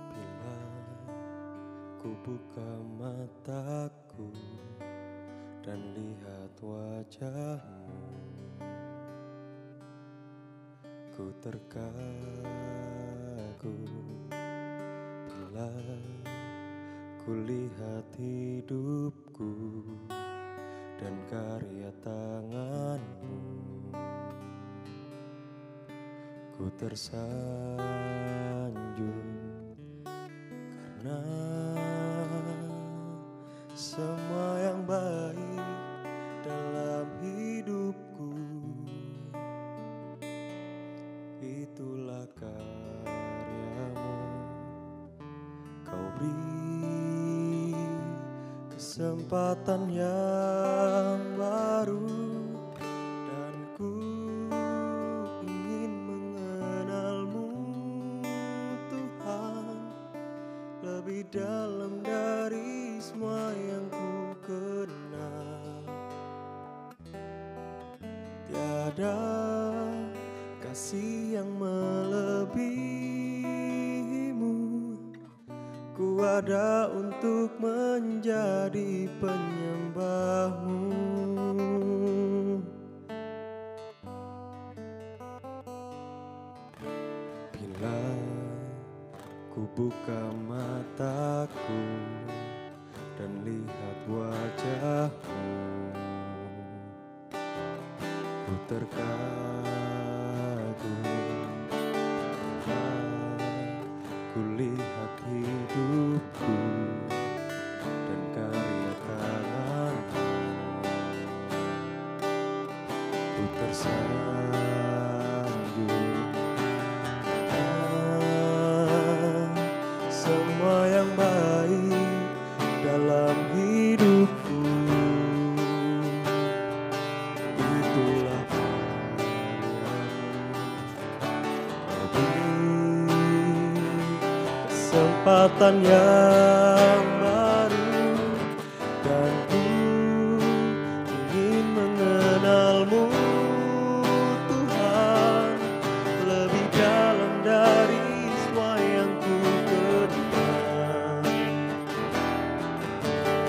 Bila ku buka mataku dan lihat wajahmu, ku terkagum. Bila ku lihat hidupku dan karya tanganmu, ku tersanjung. Karena semua yang baik dalam hidupku itulah karyamu. Kau beri kesempatan yang baru, dan ku ingin mengenalmu, Tuhan, lebih dalam dari semua yang ku kenal. Tiada kasih yang melebihimu. Ku ada untuk menjadi penyembahmu. Bila ku buka mataku dan lihat wajahmu, ku terkagum. Ku lihat hidupku dan karya tanganmu, ku tersanjung. Semua yang baik dalam hidupku itulah kesempatan yang baru, dan ku ingin mengenalmu, Tuhan, lebih dalam dari semua yang ku kenal.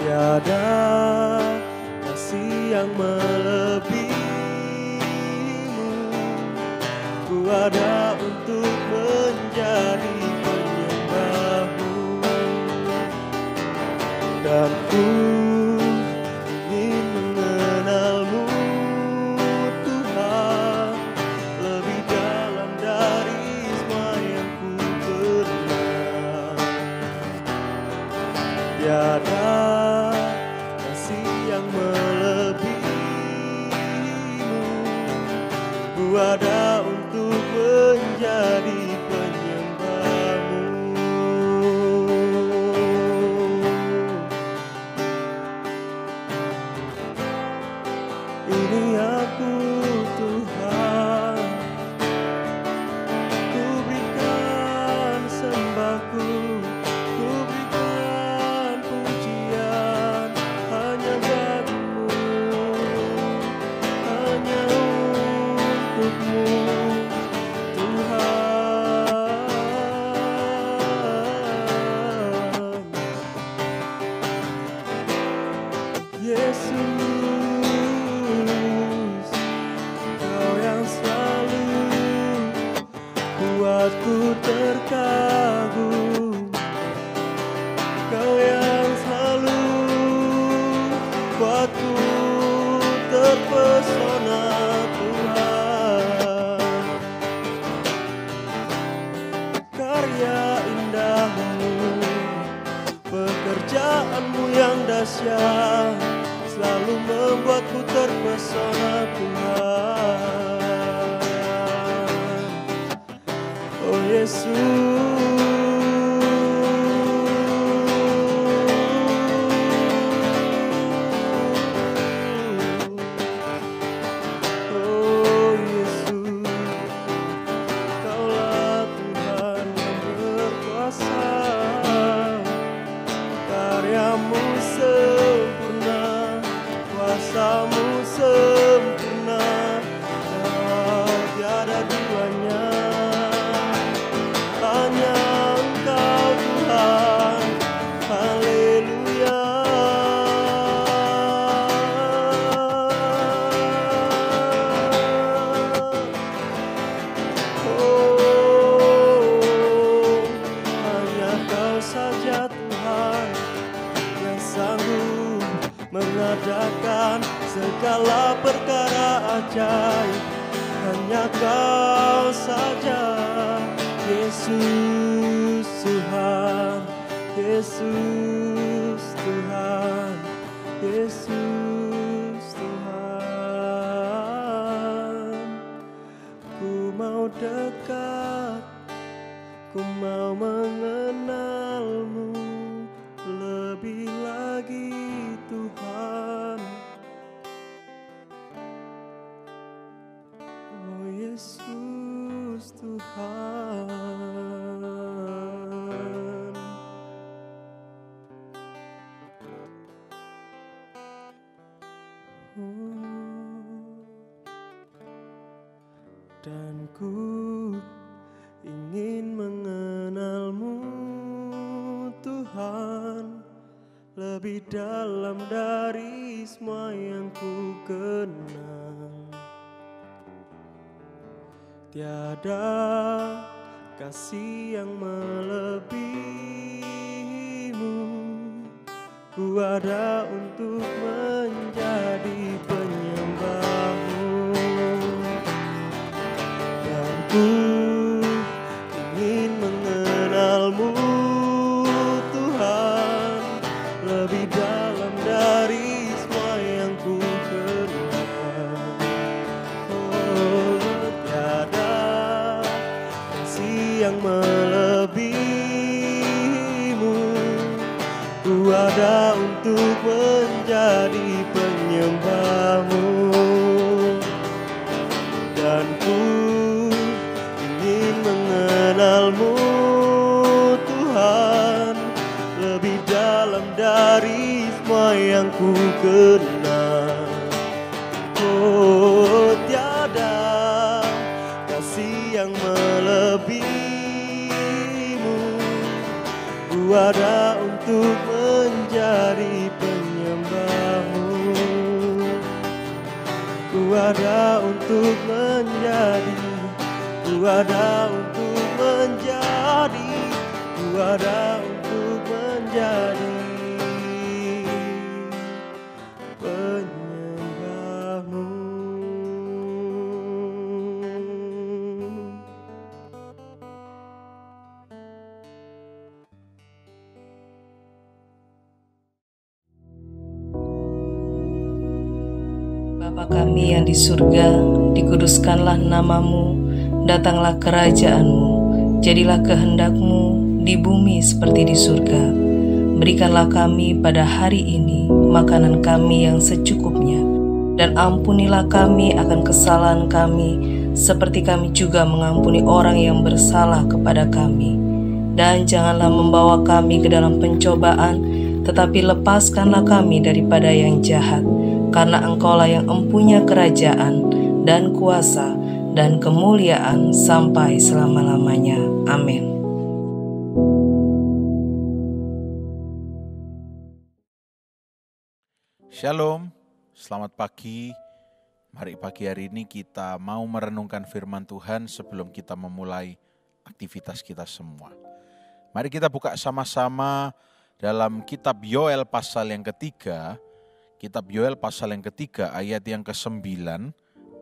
Tiada kasih yang melebihimu. Ku ada untuk menjadi penyembahmu, dan ku ingin mengenalmu, Tuhan, lebih dalam dari semua yang ku kenal. Tiada kasih yang melebihimu. Ku ada untuk menjadi penyembahmu. Ini aku, Tuhan, ku berikan sembahku, ku berikan pujian hanya bagimu, hanya untukmu, Tuhan. Yesus, Kau yang selalu buatku terkagum. Kau yang selalu buatku terpesona, Tuhan. Karya indahmu, pekerjaanmu yang dahsyat selalu membuatku terpesona, Tuhan. Oh Yesus, oh Yesus, Kaulah Tuhan yang berkuasa. hanya Kau saja, Yesus Tuhan, Yesus Tuhan, Yesus Tuhan. Ku mau dekat, ku mau mengenal-Mu lebih lagi Tuhan. Oh Yesus Tuhan. Dan ku ingin mengenal-Mu Tuhan lebih dalam dari semua yang ku kenal. Tiada kasih yang melebihi-Mu, ku ada untuk menjadi penyembah-Mu. Dan ku ingin mengenal-Mu Tuhan lebih dalam dari semua yang ku kenal. Oh, tiada kasih yang melebihi-Mu, ku ada untuk menjadi penyembah-Mu. Dan ku ingin mengenal-Mu Tuhan lebih dalam dari semua yang ku kenal. Oh, tiada kasih yang melebihi-Mu, ku ada untuk menjadi penyembah-Mu. Ku ada untuk menjadi, ku ada untuk menjadi, ku ada untuk menjadi penyembah-Mu. Bapa kami yang di surga, dikuduskanlah nama-Mu, datanglah kerajaan-Mu, jadilah kehendak-Mu di bumi seperti di surga. Berikanlah kami pada hari ini makanan kami yang secukupnya, dan ampunilah kami akan kesalahan kami, seperti kami juga mengampuni orang yang bersalah kepada kami. Dan janganlah membawa kami ke dalam pencobaan, tetapi lepaskanlah kami daripada yang jahat. Karena Engkaulah yang empunya kerajaan dan kuasa dan kemuliaan sampai selama-lamanya. Amin. Shalom, selamat pagi. Mari pagi hari ini kita mau merenungkan firman Tuhan sebelum kita memulai aktivitas kita semua. Mari kita buka sama-sama dalam kitab Yoel pasal yang ketiga. Kitab Yoel pasal yang ketiga ayat yang ke-9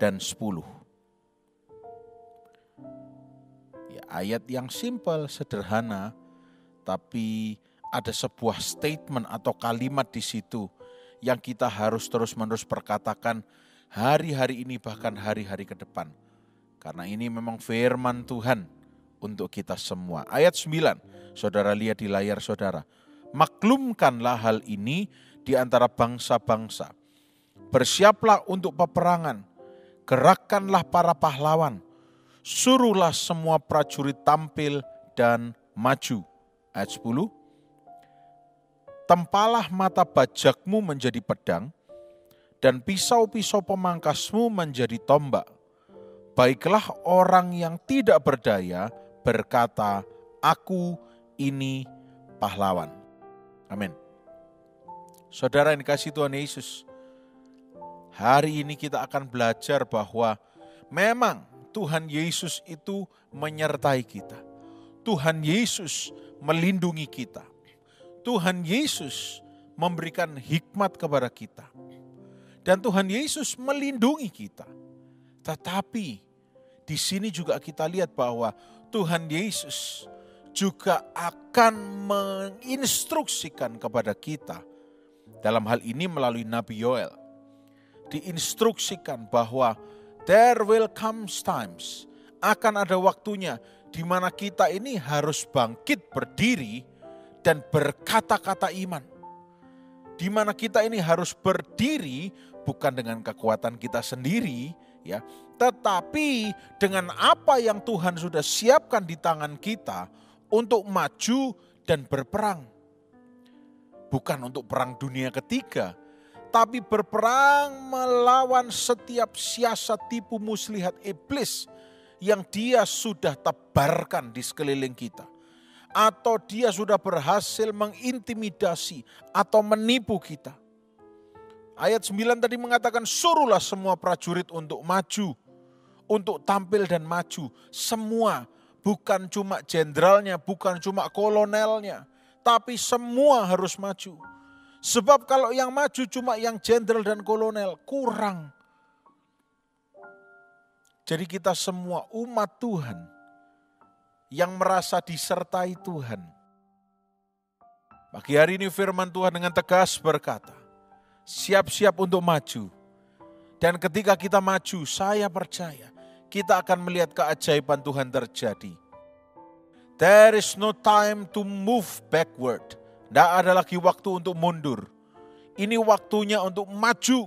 dan 10. Ya, ayat yang simpel, sederhana, tapi ada sebuah statement atau kalimat di situ yang kita harus terus-menerus perkatakan hari-hari ini bahkan hari-hari ke depan. Karena ini memang firman Tuhan untuk kita semua. Ayat 9, saudara lihat di layar saudara. Maklumkanlah hal ini di antara bangsa-bangsa. Bersiaplah untuk peperangan. Gerakkanlah para pahlawan. Suruhlah semua prajurit tampil dan maju. Ayat 10. Tempalah mata bajakmu menjadi pedang, dan pisau-pisau pemangkasmu menjadi tombak. Baiklah orang yang tidak berdaya berkata, aku ini pahlawan. Amin. Saudara yang dikasihi Tuhan Yesus, hari ini kita akan belajar bahwa memang Tuhan Yesus itu menyertai kita. Tuhan Yesus melindungi kita. Tuhan Yesus memberikan hikmat kepada kita. Dan Tuhan Yesus melindungi kita. Tetapi di sini juga kita lihat bahwa Tuhan Yesus juga akan menginstruksikan kepada kita. Dalam hal ini melalui Nabi Yoel. Diinstruksikan bahwa there will come times, akan ada waktunya di mana kita ini harus bangkit berdiri dan berkata-kata iman. Di mana kita ini harus berdiri bukan dengan kekuatan kita sendiri, ya, tetapi dengan apa yang Tuhan sudah siapkan di tangan kita untuk maju dan berperang. Bukan untuk perang dunia ketiga, tapi berperang melawan setiap siasat tipu muslihat iblis yang dia sudah tebarkan di sekeliling kita. Atau dia sudah berhasil mengintimidasi atau menipu kita. Ayat 9 tadi mengatakan, suruhlah semua prajurit untuk maju, untuk tampil dan maju. Semua, bukan cuma jenderalnya, bukan cuma kolonelnya, tapi semua harus maju. Sebab kalau yang maju cuma yang jenderal dan kolonel, kurang. Jadi kita semua umat Tuhan yang merasa disertai Tuhan. Pagi hari ini firman Tuhan dengan tegas berkata, siap-siap untuk maju. Dan ketika kita maju, saya percaya kita akan melihat keajaiban Tuhan terjadi. There is no time to move backward. Tidak ada lagi waktu untuk mundur. Ini waktunya untuk maju.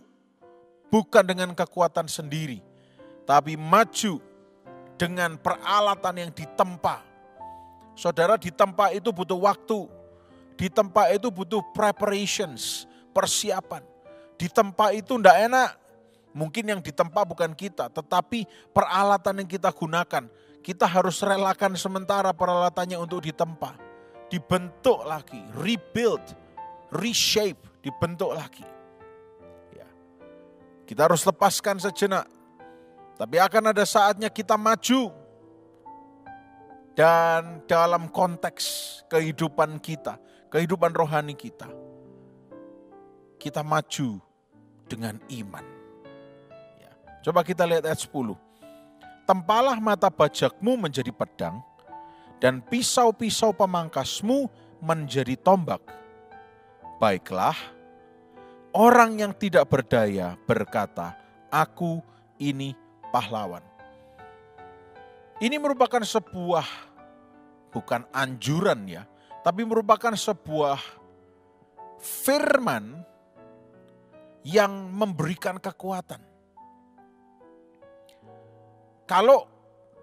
Bukan dengan kekuatan sendiri. Tapi maju dengan peralatan yang ditempa. Saudara, ditempa itu butuh waktu. Ditempa itu butuh preparations, persiapan. Ditempa itu tidak enak. Mungkin yang ditempa bukan kita, tetapi peralatan yang kita gunakan. Kita harus relakan sementara peralatannya untuk ditempa. Dibentuk lagi, rebuild, reshape, dibentuk lagi. Ya. Kita harus lepaskan sejenak. Tapi akan ada saatnya kita maju. Dan dalam konteks kehidupan kita, kehidupan rohani kita, kita maju dengan iman. Ya. Coba kita lihat ayat 10. Tempalah mata bajakmu menjadi pedang, dan pisau-pisau pemangkasmu menjadi tombak. Baiklah, orang yang tidak berdaya berkata, aku ini pahlawan. Ini merupakan sebuah, bukan anjuran ya, tapi merupakan sebuah firman yang memberikan kekuatan. Kalau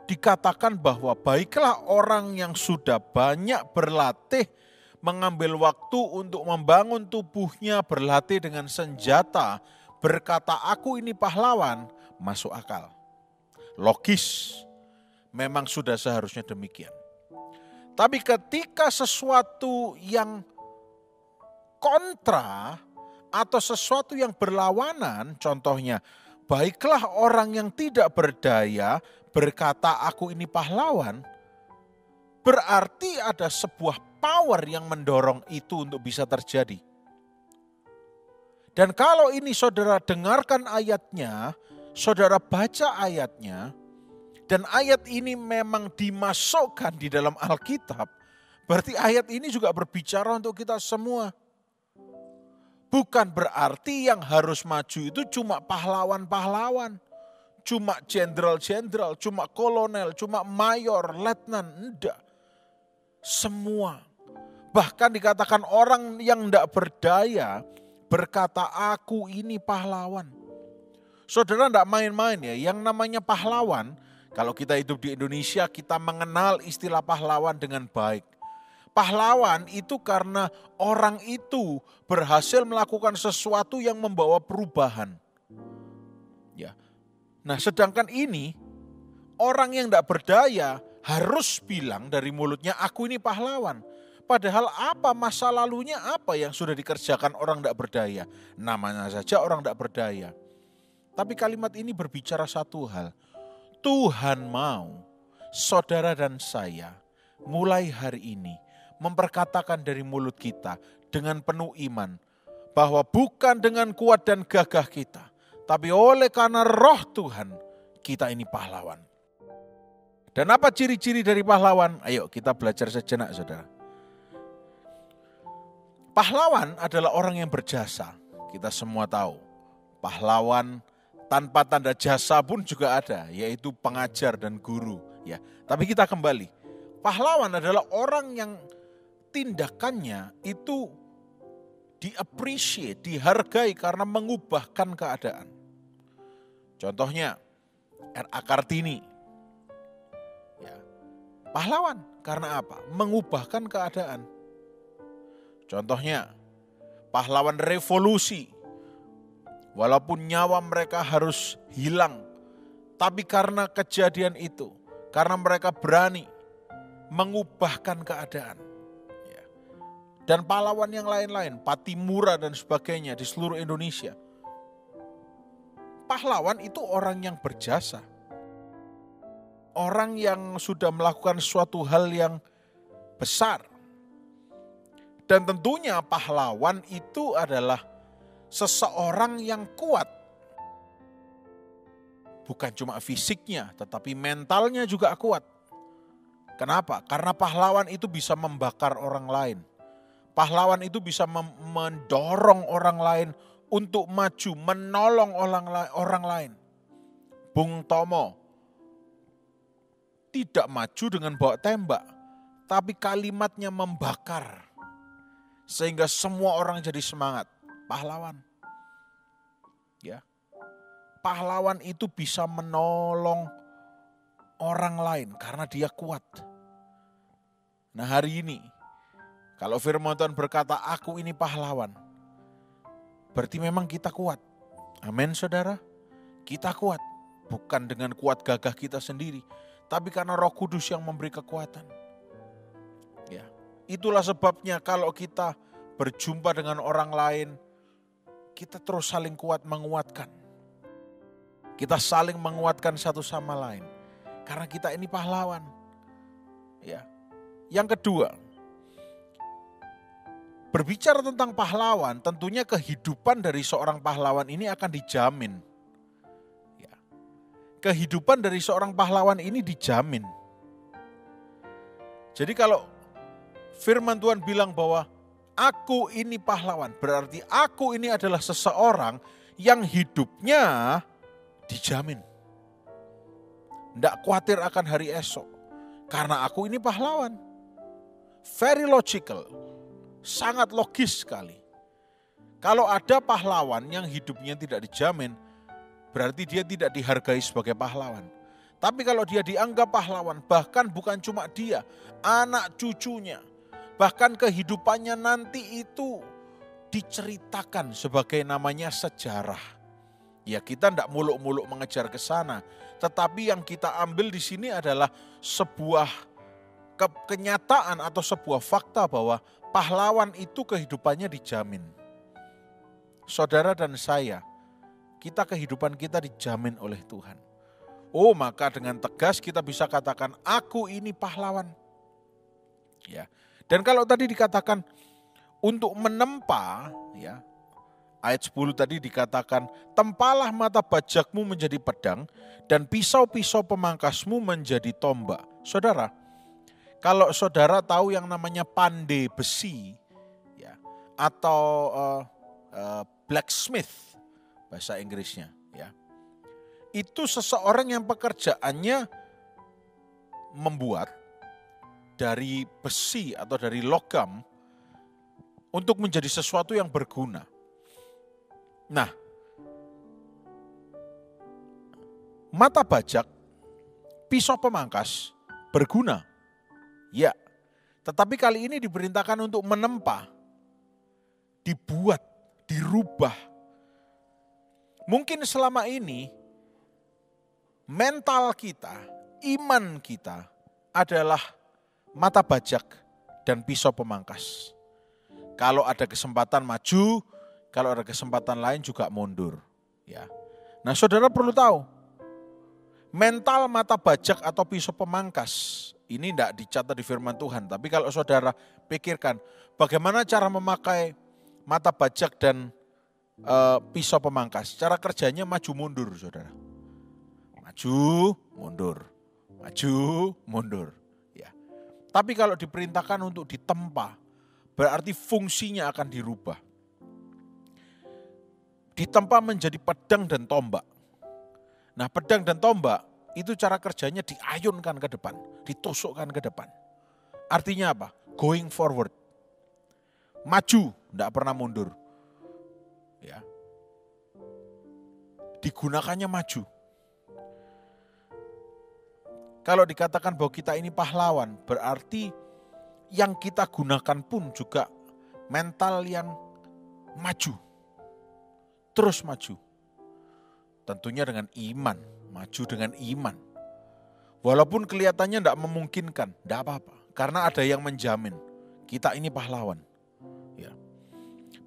dikatakan bahwa baiklah orang yang sudah banyak berlatih, mengambil waktu untuk membangun tubuhnya, berlatih dengan senjata, berkata aku ini pahlawan, masuk akal. Logis, memang sudah seharusnya demikian. Tapi ketika sesuatu yang kontra atau sesuatu yang berlawanan, contohnya, baiklah orang yang tidak berdaya berkata aku ini pahlawan, berarti ada sebuah power yang mendorong itu untuk bisa terjadi. Dan kalau ini saudara dengarkan ayatnya, saudara baca ayatnya, dan ayat ini memang dimasukkan di dalam Alkitab, berarti ayat ini juga berbicara untuk kita semua. Bukan berarti yang harus maju itu cuma pahlawan-pahlawan, cuma jenderal-jenderal, cuma kolonel, cuma mayor, letnan, enggak. Semua. Bahkan dikatakan orang yang enggak berdaya berkata aku ini pahlawan. Saudara enggak main-main ya, yang namanya pahlawan, kalau kita hidup di Indonesia kita mengenal istilah pahlawan dengan baik. Pahlawan itu karena orang itu berhasil melakukan sesuatu yang membawa perubahan. Ya. Nah, sedangkan ini orang yang tidak berdaya harus bilang dari mulutnya aku ini pahlawan. Padahal apa masa lalunya, apa yang sudah dikerjakan orang tidak berdaya? Namanya saja orang tidak berdaya. Tapi kalimat ini berbicara satu hal. Tuhan mau saudara dan saya mulai hari ini memperkatakan dari mulut kita dengan penuh iman bahwa bukan dengan kuat dan gagah kita, tapi oleh karena roh Tuhan kita ini pahlawan. Dan apa ciri-ciri dari pahlawan? Ayo kita belajar sejenak, saudara. Pahlawan adalah orang yang berjasa. Kita semua tahu. Pahlawan tanpa tanda jasa pun juga ada, yaitu pengajar dan guru. Ya, tapi kita kembali. Pahlawan adalah orang yang tindakannya itu di-appreciate, dihargai karena mengubahkan keadaan. Contohnya, R.A. Kartini. Ya, pahlawan karena apa? Mengubahkan keadaan. Contohnya, pahlawan revolusi. Walaupun nyawa mereka harus hilang, tapi karena kejadian itu, karena mereka berani mengubahkan keadaan. Ya. Dan pahlawan yang lain-lain, Patimura dan sebagainya di seluruh Indonesia. Pahlawan itu orang yang berjasa. Orang yang sudah melakukan suatu hal yang besar. Dan tentunya pahlawan itu adalah seseorang yang kuat. Bukan cuma fisiknya, tetapi mentalnya juga kuat. Kenapa? Karena pahlawan itu bisa membakar orang lain. Pahlawan itu bisa mendorong orang lain untuk maju, menolong orang lain. Bung Tomo tidak maju dengan bawa tembak, tapi kalimatnya membakar. Sehingga semua orang jadi semangat. Pahlawan. Ya. Pahlawan itu bisa menolong orang lain karena dia kuat. Nah, hari ini kalau firman Tuhan berkata aku ini pahlawan, berarti memang kita kuat. Amin, saudara. Kita kuat. Bukan dengan kuat gagah kita sendiri, tapi karena Roh Kudus yang memberi kekuatan. Ya. Itulah sebabnya kalau kita berjumpa dengan orang lain, kita terus saling kuat menguatkan. Kita saling menguatkan satu sama lain. Karena kita ini pahlawan. Ya. Yang kedua, berbicara tentang pahlawan, tentunya kehidupan dari seorang pahlawan ini akan dijamin. Ya. Kehidupan dari seorang pahlawan ini dijamin. Jadi kalau firman Tuhan bilang bahwa aku ini pahlawan, berarti aku ini adalah seseorang yang hidupnya dijamin. Tidak khawatir akan hari esok, karena aku ini pahlawan. Very logical, sangat logis sekali. Kalau ada pahlawan yang hidupnya tidak dijamin, berarti dia tidak dihargai sebagai pahlawan. Tapi kalau dia dianggap pahlawan, bahkan bukan cuma dia, anak cucunya, bahkan kehidupannya nanti itu diceritakan sebagai namanya sejarah. Ya, kita tidak muluk-muluk mengejar ke sana, tetapi yang kita ambil di sini adalah sebuah kenyataan atau sebuah fakta bahwa pahlawan itu kehidupannya dijamin. Saudara dan saya, kehidupan kita dijamin oleh Tuhan. Oh, maka dengan tegas kita bisa katakan, aku ini pahlawan. Ya. Dan kalau tadi dikatakan untuk menempa, ya, ayat 10 tadi dikatakan, tempalah mata bajakmu menjadi pedang dan pisau-pisau pemangkasmu menjadi tombak. Saudara, kalau saudara tahu yang namanya pandai besi, ya, atau blacksmith bahasa Inggrisnya, ya, itu seseorang yang pekerjaannya membuat dari besi atau dari logam untuk menjadi sesuatu yang berguna. Nah, mata bajak, pisau pemangkas berguna. Ya, tetapi kali ini diperintahkan untuk menempa, dibuat, dirubah. Mungkin selama ini mental kita, iman kita adalah mata bajak dan pisau pemangkas. Kalau ada kesempatan maju, kalau ada kesempatan lain juga mundur. Ya. Nah, saudara perlu tahu, mental mata bajak atau pisau pemangkas ini tidak dicatat di firman Tuhan. Tapi kalau saudara pikirkan bagaimana cara memakai mata bajak dan pisau pemangkas. Cara kerjanya maju mundur, saudara. Maju, mundur. Maju, maju, mundur. Ya. Tapi kalau diperintahkan untuk ditempa, berarti fungsinya akan dirubah. Ditempa menjadi pedang dan tombak. Nah, pedang dan tombak itu cara kerjanya diayunkan ke depan, ditusukkan ke depan. Artinya apa? Going forward. Maju, tidak pernah mundur. Ya. Digunakannya maju. Kalau dikatakan bahwa kita ini pahlawan, berarti yang kita gunakan pun juga mental yang maju. Terus maju. Tentunya dengan iman, maju dengan iman. Walaupun kelihatannya tidak memungkinkan, tidak apa-apa. Karena ada yang menjamin, kita ini pahlawan. Ya.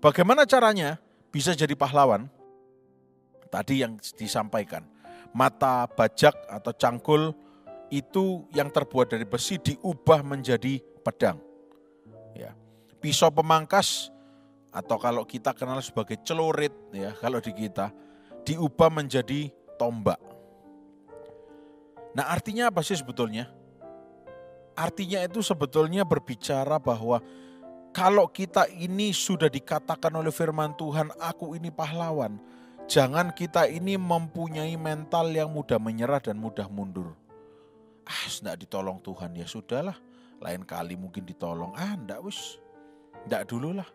Bagaimana caranya bisa jadi pahlawan? Tadi yang disampaikan, mata bajak atau cangkul itu yang terbuat dari besi diubah menjadi pedang. Ya. Pisau pemangkas atau kalau kita kenal sebagai celurit, ya kalau di kita, diubah menjadi tombak. Nah, artinya apa sih sebetulnya? Artinya itu sebetulnya berbicara bahwa kalau kita ini sudah dikatakan oleh firman Tuhan, aku ini pahlawan, jangan kita ini mempunyai mental yang mudah menyerah dan mudah mundur. Enggak ditolong Tuhan, ya sudahlah, lain kali mungkin ditolong. Enggak dululah.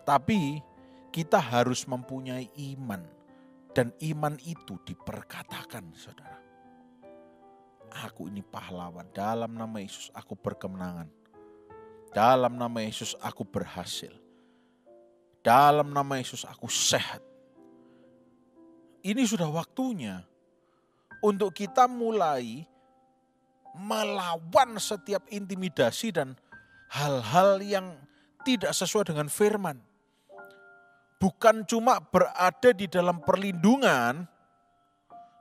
Tapi kita harus mempunyai iman. Dan iman itu diperkatakan, saudara. Aku ini pahlawan, dalam nama Yesus aku berkemenangan. Dalam nama Yesus aku berhasil. Dalam nama Yesus aku sehat. Ini sudah waktunya untuk kita mulai melawan setiap intimidasi dan hal-hal yang tidak sesuai dengan firman. Bukan cuma berada di dalam perlindungan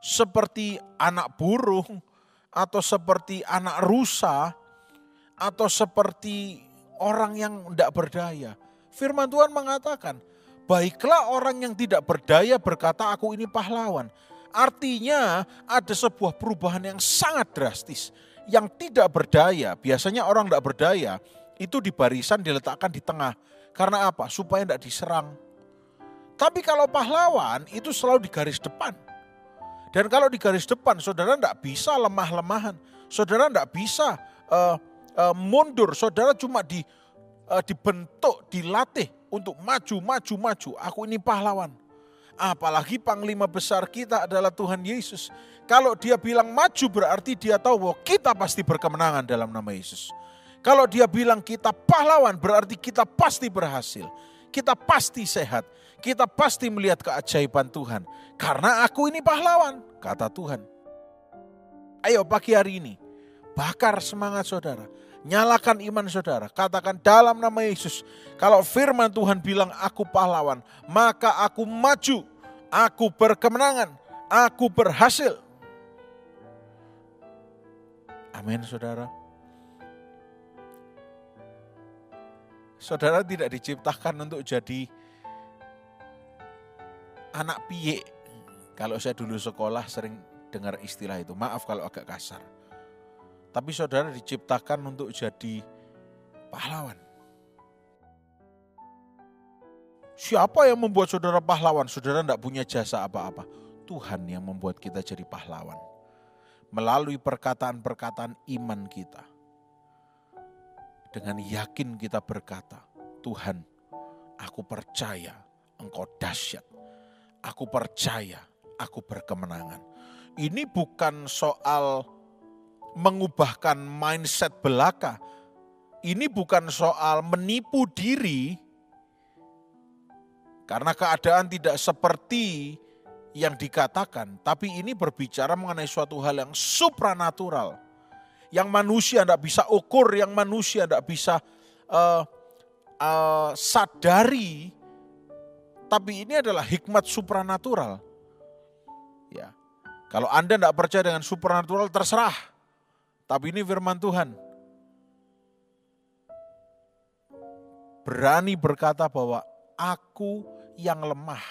seperti anak burung atau seperti anak rusa atau seperti orang yang tidak berdaya. Firman Tuhan mengatakan, baiklah orang yang tidak berdaya berkata aku ini pahlawan. Artinya ada sebuah perubahan yang sangat drastis. Yang tidak berdaya, biasanya orang tidak berdaya itu di barisan diletakkan di tengah. Karena apa? Supaya tidak diserang. Tapi kalau pahlawan itu selalu di garis depan. Dan kalau di garis depan saudara tidak bisa lemah-lemahan. Saudara tidak bisa mundur. Saudara cuma dibentuk, dilatih untuk maju. Aku ini pahlawan. Apalagi panglima besar kita adalah Tuhan Yesus. Kalau dia bilang maju berarti dia tahu bahwa kita pasti berkemenangan dalam nama Yesus. Kalau dia bilang kita pahlawan berarti kita pasti berhasil. Kita pasti sehat. Kita pasti melihat keajaiban Tuhan. Karena aku ini pahlawan, kata Tuhan. Ayo pagi hari ini, bakar semangat saudara. Nyalakan iman saudara. Katakan dalam nama Yesus. Kalau firman Tuhan bilang aku pahlawan, maka aku maju. Aku berkemenangan. Aku berhasil. Amin saudara. Saudara tidak diciptakan untuk jadi anak piye. Kalau saya dulu sekolah sering dengar istilah itu. Maaf kalau agak kasar. Tapi saudara diciptakan untuk jadi pahlawan. Siapa yang membuat saudara pahlawan? Saudara tidak punya jasa apa-apa. Tuhan yang membuat kita jadi pahlawan. Melalui perkataan-perkataan iman kita. Dengan yakin kita berkata, Tuhan, aku percaya Engkau dahsyat. Aku percaya aku berkemenangan. Ini bukan soal mengubahkan mindset belaka. Ini bukan soal menipu diri karena keadaan tidak seperti yang dikatakan. Tapi ini berbicara mengenai suatu hal yang supranatural. Yang manusia tidak bisa ukur, yang manusia tidak bisa sadari. Tapi ini adalah hikmat supranatural. Ya. Kalau Anda tidak percaya dengan supranatural terserah. Tapi ini firman Tuhan. Berani berkata bahwa aku yang lemah.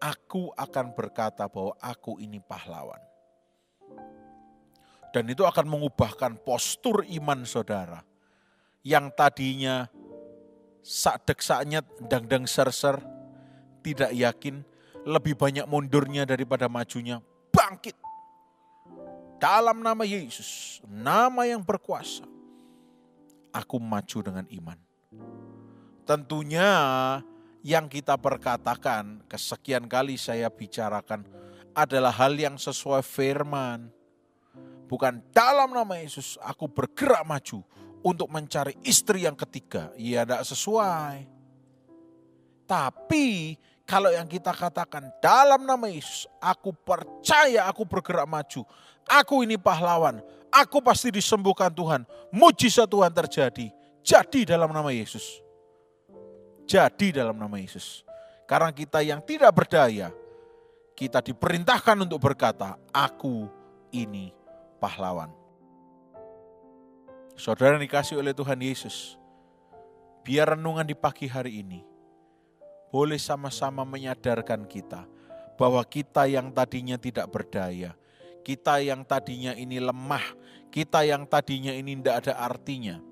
Aku akan berkata bahwa aku ini pahlawan. Dan itu akan mengubahkan postur iman saudara. Yang tadinya sak-dek-saknyat, dang-dang ser-ser, tidak yakin, lebih banyak mundurnya daripada majunya, bangkit. Dalam nama Yesus, nama yang berkuasa, aku maju dengan iman. Tentunya yang kita perkatakan, kesekian kali saya bicarakan, adalah hal yang sesuai firman. Bukan dalam nama Yesus, aku bergerak maju untuk mencari istri yang ketiga. Iya, tidak sesuai. Tapi kalau yang kita katakan dalam nama Yesus, aku percaya aku bergerak maju. Aku ini pahlawan. Aku pasti disembuhkan Tuhan. Mujizat Tuhan terjadi. Jadi dalam nama Yesus. Jadi dalam nama Yesus. Karena kita yang tidak berdaya, kita diperintahkan untuk berkata, aku ini pahlawan. Saudara dikasih oleh Tuhan Yesus, biar renungan di pagi hari ini boleh sama-sama menyadarkan kita bahwa kita yang tadinya tidak berdaya, kita yang tadinya ini lemah, kita yang tadinya ini tidak ada artinya,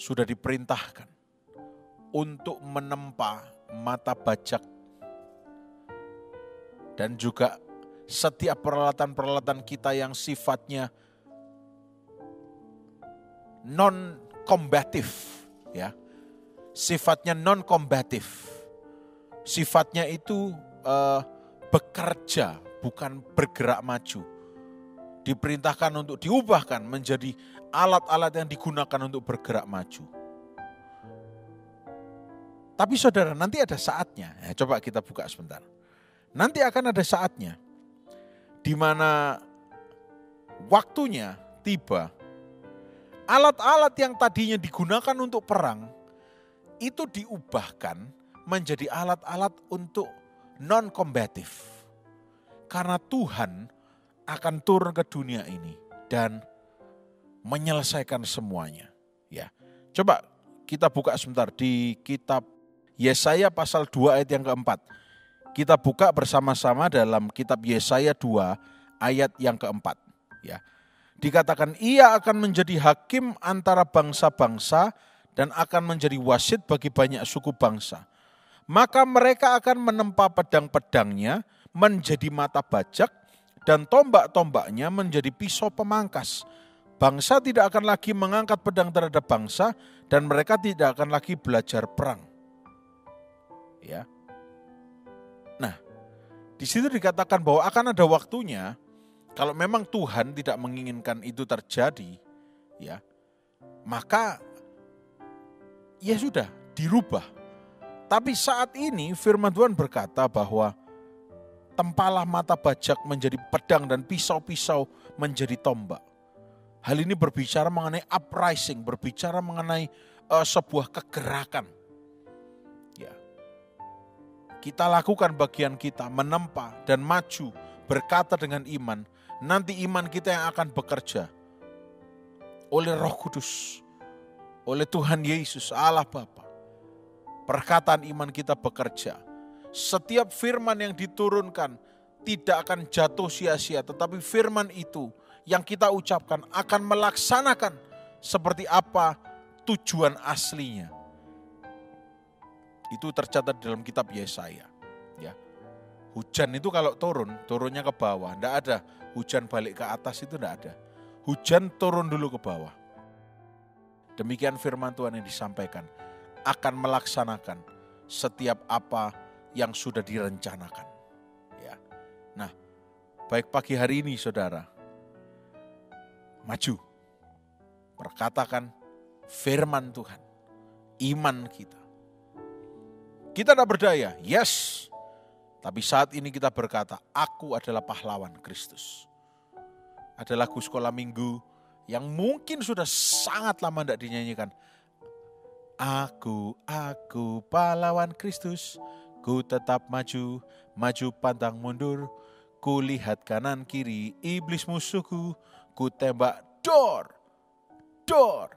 sudah diperintahkan untuk menempa mata bajak dan juga setiap peralatan-peralatan kita yang sifatnya non-kombatif, ya, sifatnya non-kombatif, sifatnya itu bekerja, bukan bergerak maju. Diperintahkan untuk diubahkan menjadi alat-alat yang digunakan untuk bergerak maju. Tapi saudara, nanti ada saatnya, ya, coba kita buka sebentar. Nanti akan ada saatnya di mana waktunya tiba, alat-alat yang tadinya digunakan untuk perang itu diubahkan menjadi alat-alat untuk non-kombatif. Karena Tuhan akan turun ke dunia ini dan menyelesaikan semuanya. Ya, coba kita buka sebentar di kitab Yesaya pasal 2 ayat yang keempat. Kita buka bersama-sama dalam kitab Yesaya 2 ayat yang keempat. Ya. Dikatakan ia akan menjadi hakim antara bangsa-bangsa dan akan menjadi wasit bagi banyak suku bangsa. Maka mereka akan menempa pedang-pedangnya menjadi mata bajak dan tombak-tombaknya menjadi pisau pemangkas. Bangsa tidak akan lagi mengangkat pedang terhadap bangsa dan mereka tidak akan lagi belajar perang. Ya. Nah, di situ dikatakan bahwa akan ada waktunya kalau memang Tuhan tidak menginginkan itu terjadi, ya, maka ya sudah dirubah. Tapi saat ini firman Tuhan berkata bahwa tempalah mata bajak menjadi pedang dan pisau-pisau menjadi tombak. Hal ini berbicara mengenai uprising, berbicara mengenai sebuah kegerakan. Kita lakukan bagian kita, menempa dan maju, berkata dengan iman. Nanti iman kita yang akan bekerja oleh Roh Kudus, oleh Tuhan Yesus, Allah Bapa. Perkataan iman kita bekerja. Setiap firman yang diturunkan tidak akan jatuh sia-sia, tetapi firman itu yang kita ucapkan akan melaksanakan seperti apa tujuan aslinya. Itu tercatat dalam kitab Yesaya. Ya. Hujan itu kalau turunnya ke bawah. Tidak ada hujan balik ke atas, itu tidak ada. Hujan turun dulu ke bawah. Demikian firman Tuhan yang disampaikan. Akan melaksanakan setiap apa yang sudah direncanakan. Ya. Nah, baik pagi hari ini saudara. Maju. Perkatakan firman Tuhan. Iman kita. Kita tidak berdaya, yes. Tapi saat ini kita berkata, aku adalah pahlawan Kristus. Ada lagu sekolah minggu yang mungkin sudah sangat lama tidak dinyanyikan. Aku pahlawan Kristus, ku tetap maju, maju pantang mundur. Ku lihat kanan kiri, iblis musuhku, ku tembak dor.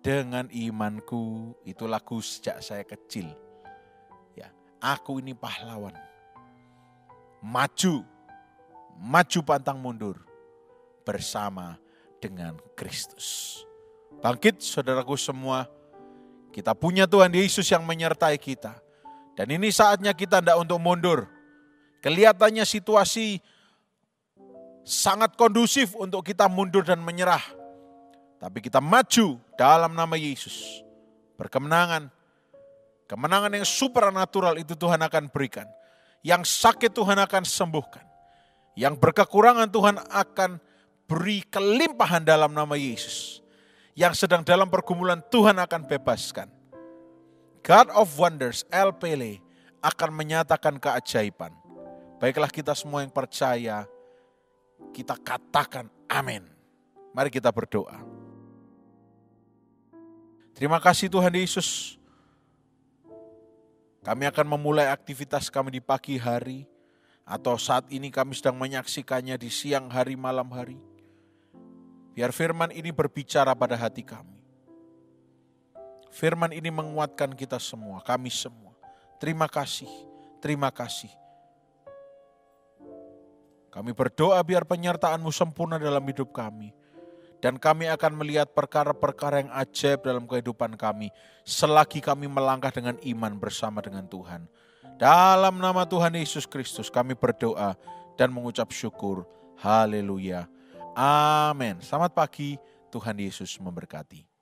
Dengan imanku, itu lagu sejak saya kecil. Aku ini pahlawan. Maju maju pantang mundur bersama dengan Kristus. Bangkit saudaraku semua, kita punya Tuhan Yesus yang menyertai kita. Dan ini saatnya kita tidak untuk mundur. Kelihatannya situasi sangat kondusif untuk kita mundur dan menyerah. Tapi kita maju dalam nama Yesus. Berkemenangan. Kemenangan yang supernatural itu Tuhan akan berikan. Yang sakit Tuhan akan sembuhkan. Yang berkekurangan Tuhan akan beri kelimpahan dalam nama Yesus. Yang sedang dalam pergumulan Tuhan akan bebaskan. God of Wonders, El Pele, akan menyatakan keajaiban. Baiklah kita semua yang percaya, kita katakan amin. Mari kita berdoa. Terima kasih Tuhan Yesus. Kami akan memulai aktivitas kami di pagi hari, atau saat ini kami sedang menyaksikannya di siang hari, malam hari. Biar firman ini berbicara pada hati kami. Firman ini menguatkan kita semua, kami semua. Terima kasih, terima kasih. Kami berdoa biar penyertaan-Mu sempurna dalam hidup kami. Dan kami akan melihat perkara-perkara yang ajaib dalam kehidupan kami. Selagi kami melangkah dengan iman bersama dengan Tuhan. Dalam nama Tuhan Yesus Kristus kami berdoa dan mengucap syukur. Haleluya. Amin. Selamat pagi, Tuhan Yesus memberkati.